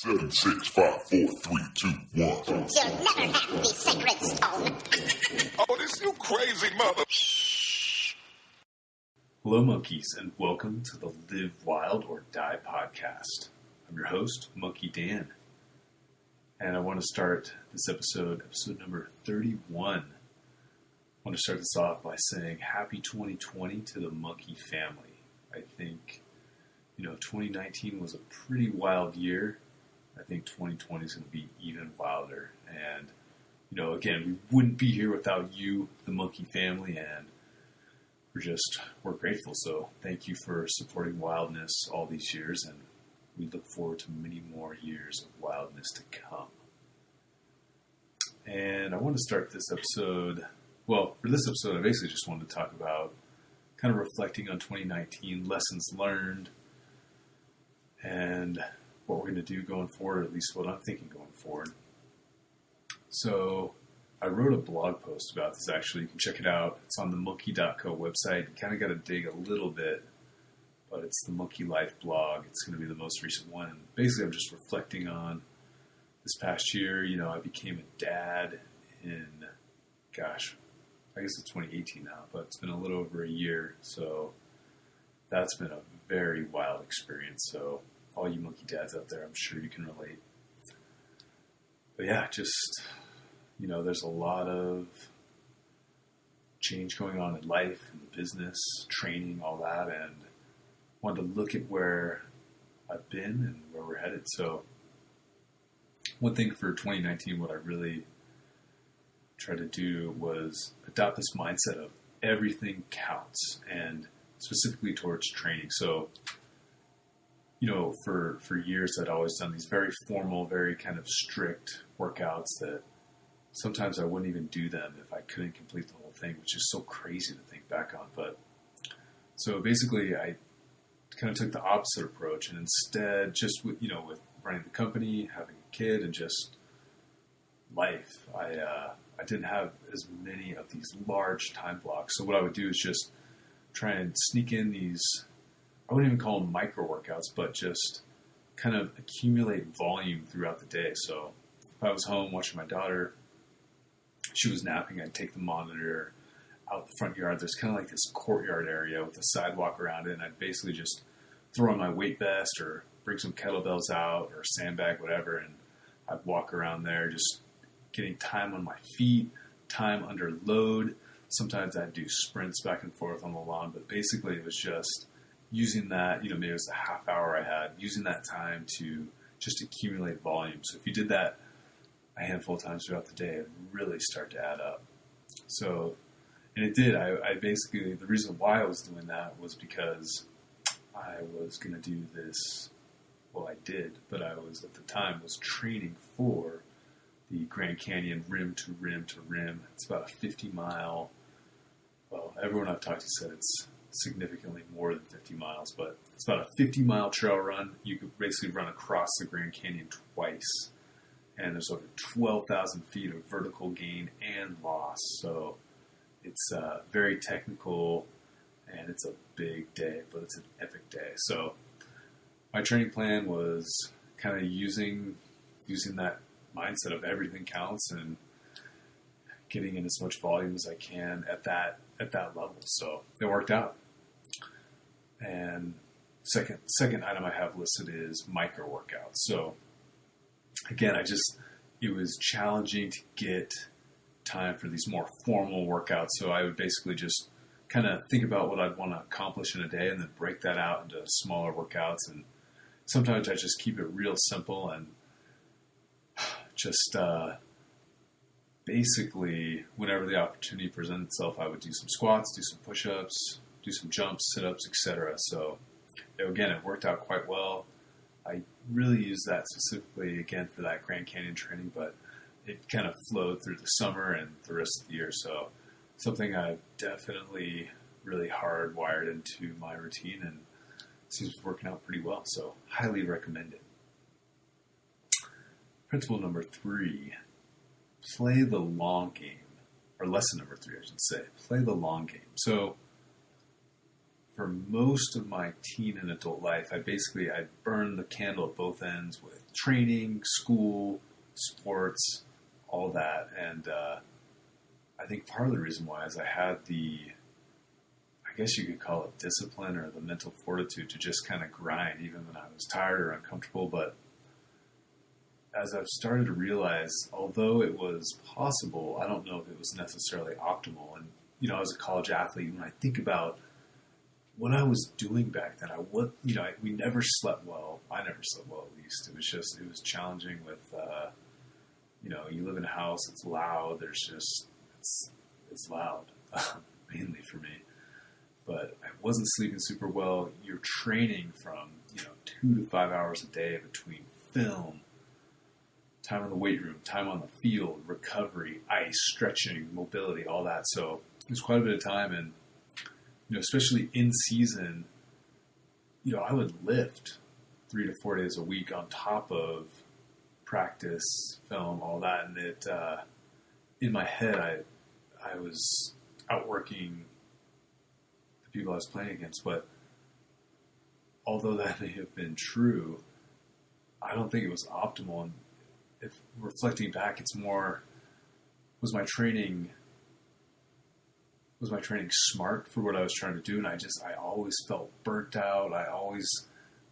7, 6, 5, 4, 3, 2, 1. You'll never have the sacred stone. Oh, this you crazy mother. Hello, monkeys, and welcome to the Live Wild or Die podcast. I'm your host, Monkey Dan, and I want to start this episode number 31. I want to start this off by saying happy 2020 to the monkey family. I think, 2019 was a pretty wild year. I think 2020 is going to be even wilder. And, again, we wouldn't be here without you, the monkey family, and we're grateful. So thank you for supporting wildness all these years, and we look forward to many more years of wildness to come. And I want to start this episode, for this episode, I basically just wanted to talk about kind of reflecting on 2019, lessons learned, and what we're going to do going forward, at least what I'm thinking going forward. So I wrote a blog post about this, actually. You can check it out. It's on the monkii.co website. You kind of got to dig a little bit, but it's the Monkey Life blog. It's going to be the most recent one. And basically, I'm just reflecting on this past year. I became a dad in, I guess it's 2018 now, but it's been a little over a year. So that's been a very wild experience. So all you monkey dads out there, I'm sure you can relate. But yeah, there's a lot of change going on in life, in the business, training, all that, and wanted to look at where I've been and where we're headed. So one thing for 2019, what I really tried to do was adopt this mindset of everything counts, and specifically towards training. So, for years I'd always done these very formal, very kind of strict workouts that sometimes I wouldn't even do them if I couldn't complete the whole thing, which is so crazy to think back on. But so basically I kind of took the opposite approach, and instead just with running the company, having a kid, and just life, I didn't have as many of these large time blocks. So what I would do is just try and sneak in these, I wouldn't even call them micro-workouts, but just kind of accumulate volume throughout the day. So if I was home watching my daughter, she was napping, I'd take the monitor out the front yard. There's kind of like this courtyard area with a sidewalk around it, and I'd basically just throw on my weight vest or bring some kettlebells out or sandbag, whatever, and I'd walk around there just getting time on my feet, time under load. Sometimes I'd do sprints back and forth on the lawn, but basically it was just using that, maybe it was the half hour I had, using that time to just accumulate volume. So if you did that a handful of times throughout the day, it really start to add up. So, and it did. I basically, the reason why I was doing that was because I was going to do this, I did, but I was, at the time, was training for the Grand Canyon rim to rim to rim. It's about a 50-mile, everyone I've talked to said it's significantly more than 50 miles, but it's about a 50-mile trail run. You could basically run across the Grand Canyon twice, and there's over 12,000 feet of vertical gain and loss. So it's very technical, and it's a big day, but it's an epic day. So my training plan was kind of using that mindset of everything counts and getting in as much volume as I can at that level. So it worked out. And second item I have listed is micro workouts. So again, it was challenging to get time for these more formal workouts. So I would basically just kind of think about what I'd want to accomplish in a day and then break that out into smaller workouts. And sometimes I just keep it real simple and just basically whenever the opportunity presented itself, I would do some squats, do some push-ups, do some jumps, sit-ups, etc. So again, it worked out quite well. I really used that specifically, again, for that Grand Canyon training, but it kind of flowed through the summer and the rest of the year. So something I've definitely really hardwired into my routine, and seems to be working out pretty well. So highly recommend it. Principle number 3, play the long game. Or lesson number 3, I should say. Play the long game. So for most of my teen and adult life, I burned the candle at both ends with training, school, sports, all that. And I think part of the reason why is I had I guess you could call it discipline or the mental fortitude to just kind of grind even when I was tired or uncomfortable. But as I've started to realize, although it was possible, I don't know if it was necessarily optimal. And, as a college athlete, when I think about what I was doing back then, we never slept well. I never slept well, at least. It was challenging with, you live in a house, it's loud. It's loud, mainly for me. But I wasn't sleeping super well. You're training from, 2 to 5 hours a day between film, time in the weight room, time on the field, recovery, ice, stretching, mobility, all that. So it was quite a bit of time. And, especially in season, I would lift 3 to 4 days a week on top of practice, film, all that. And it, in my head, I was outworking the people I was playing against. But although that may have been true, I don't think it was optimal. And if reflecting back, it's more, was my training smart for what I was trying to do? And I always felt burnt out. I always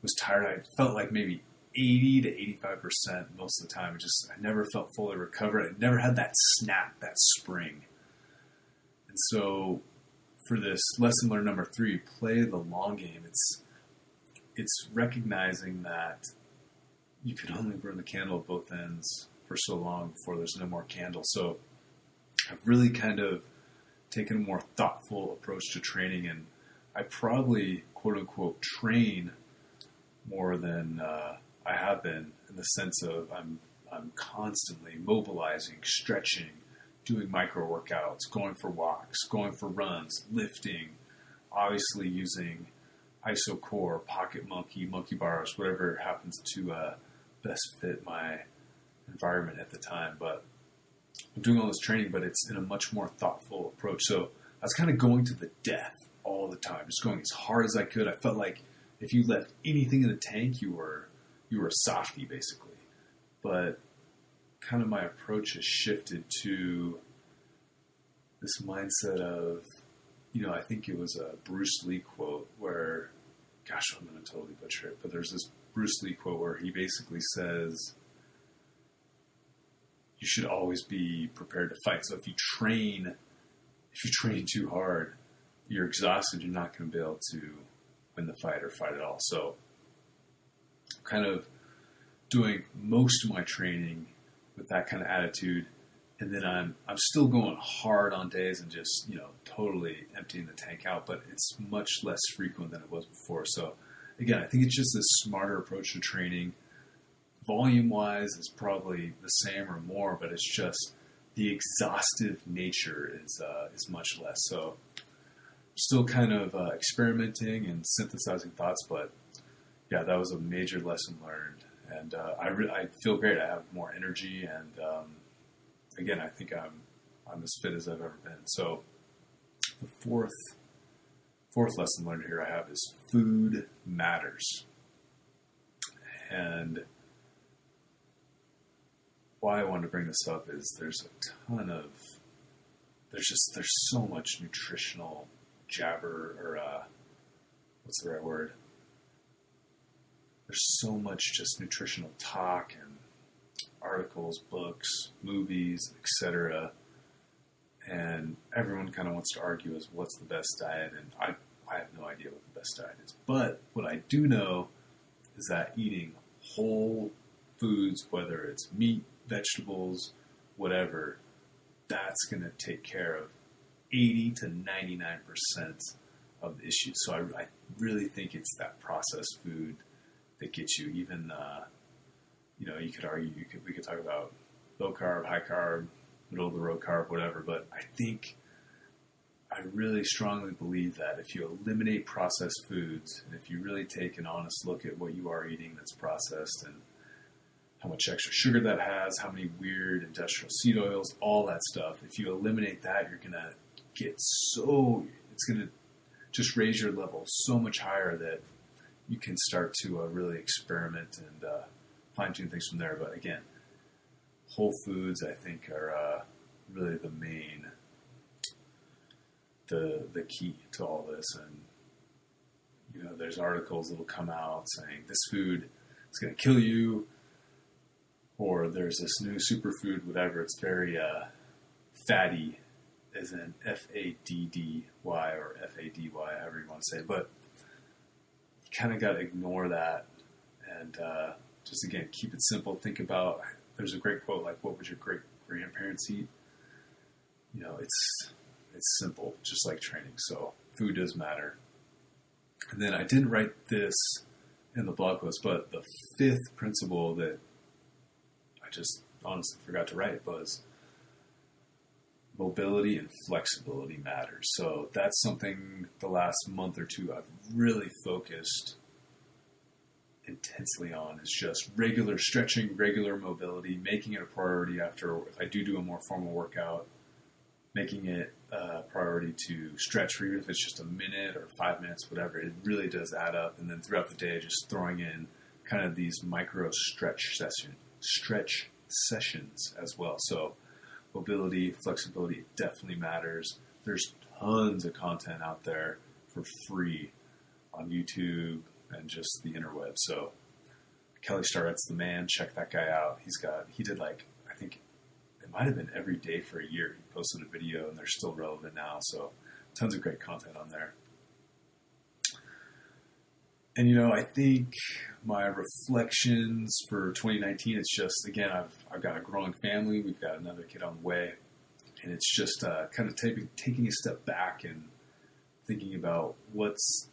was tired. I felt like maybe 80 to 85% most of the time. I never felt fully recovered. I never had that snap, that spring. And so for this lesson learned number 3, play the long game. It's recognizing that you can only burn the candle at both ends for so long before there's no more candle. So I've really kind of taken a more thoughtful approach to training, and I probably, quote unquote, train more than I have been, in the sense of I'm constantly mobilizing, stretching, doing micro workouts, going for walks, going for runs, lifting, obviously using iso core, pocket monkey bars, whatever happens to best fit my environment at the time. But I'm doing all this training, but it's in a much more thoughtful approach. So I was kind of going to the death all the time, just going as hard as I could. I felt like if you left anything in the tank, you were a softie, basically. But kind of my approach has shifted to this mindset of, I think it was a Bruce Lee quote where, gosh, I'm going to totally butcher it, but there's this Bruce Lee quote where he basically says, you should always be prepared to fight. So if you train too hard, you're exhausted, you're not going to be able to win the fight or fight at all. So I'm kind of doing most of my training with that kind of attitude. And then I'm still going hard on days and just, totally emptying the tank out, but it's much less frequent than it was before. So again, I think it's just a smarter approach to training. Volume-wise, it's probably the same or more, but it's just the exhaustive nature is much less. So I'm still kind of experimenting and synthesizing thoughts, but yeah, that was a major lesson learned. And I feel great. I have more energy, and again, I think I'm as fit as I've ever been. So the fourth lesson learned here I have is food matters. And why I wanted to bring this up is there's so much nutritional jabber, or what's the right word? There's so much just nutritional talk and articles, books, movies, etc. And everyone kind of wants to argue as what's the best diet, and I have no idea what the best diet is. But what I do know is that eating whole foods, whether it's meat, vegetables, whatever, that's going to take care of 80 to 99% of the issues. So I really think it's that processed food that gets you. Even, you could argue, we could talk about low carb, high carb, middle of the road carb, whatever. But I really strongly believe that if you eliminate processed foods, and if you really take an honest look at what you are eating that's processed, and how much extra sugar that has, how many weird industrial seed oils, all that stuff, if you eliminate that, you're going to get it's going to just raise your level so much higher that you can start to really experiment and fine-tune things from there. But again, whole foods, I think, are really the main, the key to all this. And, you know, there's articles that will come out saying this food is going to kill you, or there's this new superfood, whatever. It's very fatty, as in F-A-D-D-Y or F-A-D-Y, however you want to say. But you kind of got to ignore that and just, again, keep it simple. Think about, there's a great quote like, what would your great-grandparents eat? You know, it's simple, just like training. So food does matter. And then I didn't write this in the blog post, but the fifth principle that I just honestly forgot to write was mobility and flexibility matters. So that's something the last month or two I've really focused intensely on, is just regular stretching, regular mobility, making it a priority after, if I do a more formal workout, making it a priority to stretch for you, if it's just a minute or 5 minutes, whatever. It really does add up. And then throughout the day, just throwing in kind of these micro stretch sessions as well. So mobility, flexibility definitely matters. There's tons of content out there for free on YouTube and just the interweb. So Kelly Starrett's the man. Check that guy out. He did like, I think it might have been every day for a year. He posted a video, and they're still relevant now. So tons of great content on there. And, you know, I think my reflections for 2019, it's just, again, I've got a growing family. We've got another kid on the way. And it's just kind of taking a step back and thinking about what's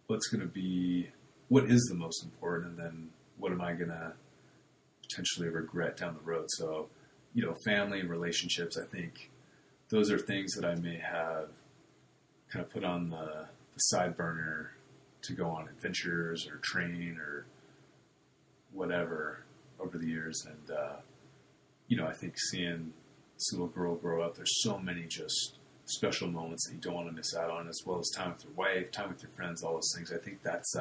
going to be, what is the most important, and then what am I going to potentially regret down the road. So, you know, family and relationships, I think those are things that I may have kind of put on the side burner to go on adventures or train or whatever over the years. And, you know, I think seeing this little girl grow up, there's so many just special moments that you don't want to miss out on, as well as time with your wife, time with your friends, all those things. I think that's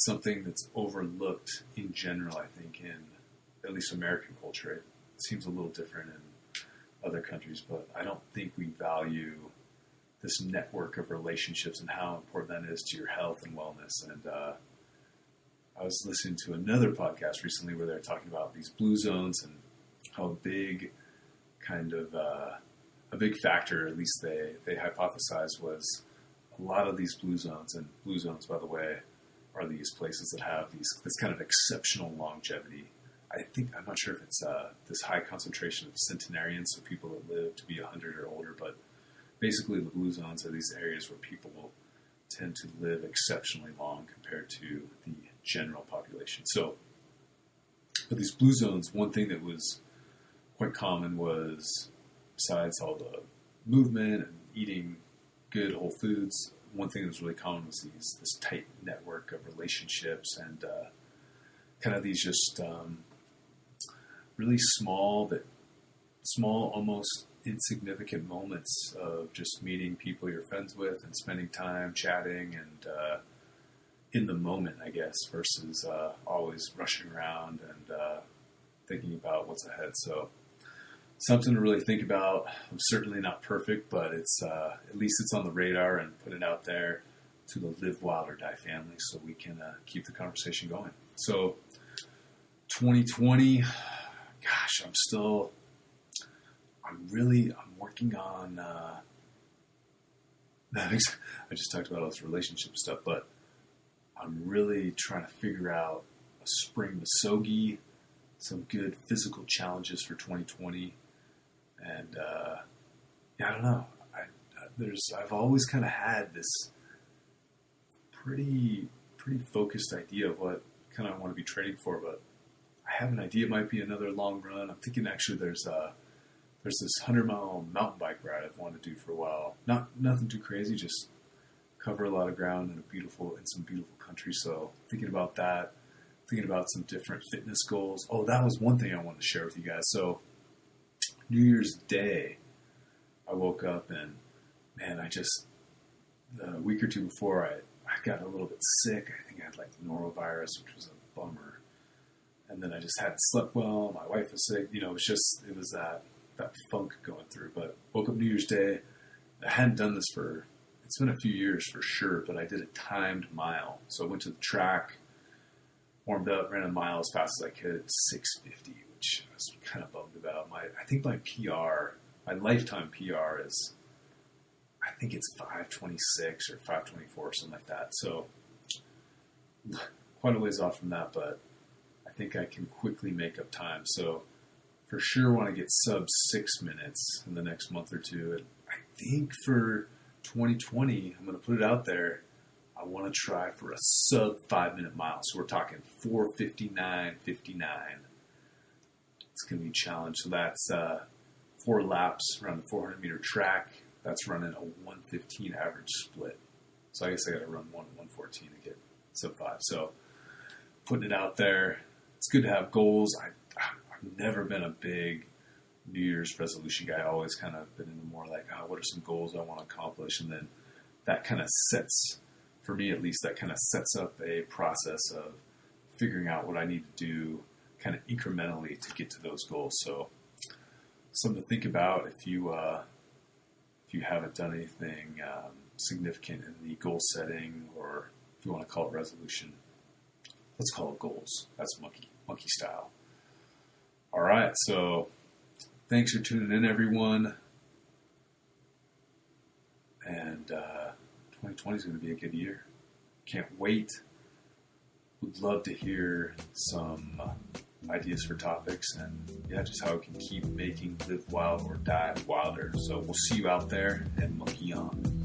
something that's overlooked in general, I think, in at least American culture. It seems a little different in other countries, but I don't think we value this network of relationships and how important that is to your health and wellness. And I was listening to another podcast recently where they're talking about these blue zones and how a big factor, at least they hypothesized, was a lot of these blue zones. And blue zones, by the way, are these places that have this kind of exceptional longevity. I'm not sure if it's this high concentration of centenarians, so people that live to be 100 or older, but basically the blue zones are these areas where people will tend to live exceptionally long compared to the general population. So, but these blue zones, one thing that was quite common was, besides all the movement and eating good whole foods, one thing that was really common was this tight network of relationships and kind of these just really small, almost insignificant moments of just meeting people you're friends with and spending time chatting and in the moment, I guess, versus always rushing around and thinking about what's ahead. So something to really think about. I'm certainly not perfect, but it's at least it's on the radar, and put it out there to the Live Wild or Die family so we can keep the conversation going. So 2020, gosh, I'm working on, I just talked about all this relationship stuff, but I'm really trying to figure out a spring masogi, some good physical challenges for 2020. And, I don't know. I've always kind of had this pretty focused idea of what kind of I want to be training for, but I have an idea it might be another long run. I'm thinking actually there's this 100-mile mountain bike ride I've wanted to do for a while. Nothing too crazy, just cover a lot of ground in some beautiful country. So thinking about that, thinking about some different fitness goals. Oh, that was one thing I wanted to share with you guys. So New Year's Day, I woke up and, man, the week or two before, I got a little bit sick. I think I had like norovirus, which was a bummer. And then I just hadn't slept well. My wife was sick. It was that funk going through. But woke up New Year's Day. I hadn't done this it's been a few years for sure, but I did a timed mile. So I went to the track, warmed up, ran a mile as fast as I could at 6:50, which I was kind of bummed about. I think my PR, my lifetime PR is, I think it's 5:26 or 5:24 or something like that. So quite a ways off from that, but I think I can quickly make up time. So for sure want to get sub 6 minutes in the next month or two. And I think for 2020, I'm going to put it out there, I want to try for a sub 5 minute mile. So we're talking 4:59.59. It's going to be a challenge. So that's 4 laps around the 400 meter track. That's running a 1:15 average split. So I guess I got to run 1:14 to get sub 5. So putting it out there. It's good to have goals. I've never been a big New Year's resolution guy. I always kind of been into more like, what are some goals I want to accomplish? And then that kind of sets, for me at least, that kind of sets up a process of figuring out what I need to do kind of incrementally to get to those goals. So something to think about if you haven't done anything significant in the goal setting, or if you want to call it resolution, let's call it goals. That's monkey style. All right, so thanks for tuning in, everyone. And 2020 is going to be a good year. Can't wait. Would love to hear some ideas for topics, and just how we can keep making Live Wild or Die Wilder. So we'll see you out there, and monkey on.